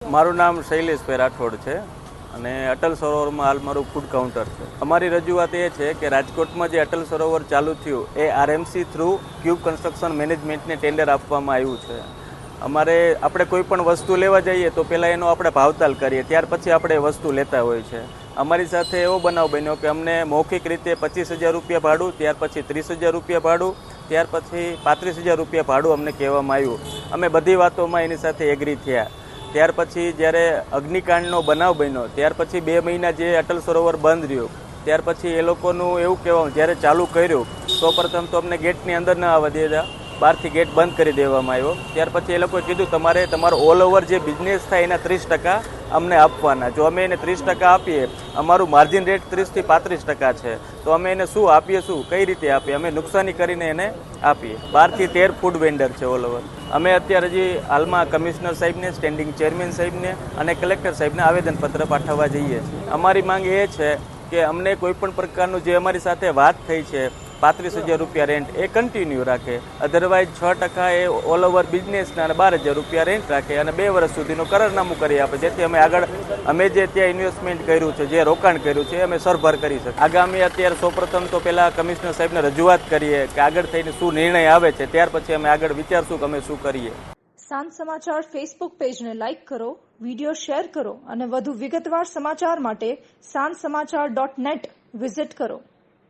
મારું નામ શૈલેષભાઈ રાઠોડ છે અને અટલ સરોવરમાં હાલ મારું ફૂડ કાઉન્ટર છે. અમારી રજૂઆત એ છે કે રાજકોટમાં જે અટલ સરોવર ચાલુ થયું એ આરએમસી થ્રુ ક્યુબ કન્સ્ટ્રક્શન મેનેજમેન્ટને ટેન્ડર આપવામાં આવ્યું છે. આપણે કોઈ પણ વસ્તુ લેવા જઈએ તો પહેલાં એનો આપણે ભાવતાલ કરીએ, ત્યાર પછી આપણે એ વસ્તુ લેતા હોય છે. અમારી સાથે એવો બનાવ બન્યો કે અમને મૌખિક રીતે 25,000 રૂપિયા ભાડું, ત્યાર પછી 30,000 રૂપિયા ભાડું, ત્યાર પછી 35,000 રૂપિયા ભાડું અમને કહેવામાં આવ્યું. અમે બધી વાતોમાં એની સાથે એગ્રી થયા. ત્યાર પછી જ્યારે અગ્નિકાંડનો બનાવ બન્યો ત્યાર પછી 2 મહિના જે અટલ સરોવર બંધ રહ્યું, ત્યાર પછી એ લોકોનું એવું કહેવાનું, જ્યારે ચાલુ કર્યું તો પ્રથમ તો અમને ગેટની અંદર ન આવવા દીધા, બહારથી ગેટ બંધ કરી દેવામાં આવ્યો. ત્યાર પછી એ લોકોએ કીધું તમારે તમારો ઓલ ઓવર જે બિઝનેસ થાય એના 30% અમને આપવાના. જો અમે એને 30% આપીએ, અમારું માર્જિન રેટ 30 થી 35% છે, તો અમે એને શું આપીએ, કઈ રીતે આપીએ? અમે નુકસાની કરીને એને આપીએ. 12 થી 13 ફૂડ વેન્ડર છે ઓલ ઓવર. અમે અત્યારે હજી હાલમાં કમિશનર સાહેબને, સ્ટેન્ડિંગ ચેરમેન સાહેબને અને કલેક્ટર સાહેબને આવેદનપત્ર પાઠવવા જઈએ છીએ. અમારી માંગ એ છે કે અમને કોઈ પણ પ્રકારનું જે અમારી સાથે વાત થઈ છે 35,000 રૂપિયા રેન્ટ એ કન્ટિન્યુ રાખે, અધરવાઇઝ 6% એ ઓલ ઓવર બિઝનેસના અને 12,000 રૂપિયા રેન્ટ રાખે અને 2 વર્ષ સુધીનું કરારનામું કરી આપે, જેથી અમે જે ત્યાં ઇન્વેસ્ટમેન્ટ કર્યું છે, જે રોકાણ કર્યું છે, અમે સરભર કરી શકીએ. આગામી અત્યારે સૌપ્રથમ તો પહેલાં કમિશનર સાહેબને રજૂઆત કરીએ કે આગળ થઈને શું નિર્ણય આવે છે, ત્યાર પછી અમે આગળ વિચારશું કે અમે શું કરીએ. સાંજ સમાચાર ફેસબુક પેજને લાઇક કરો, વિડીયો શેર કરો અને વધુ વિગતવાર સમાચાર માટે sanssamachar.net વિઝિટ કરો.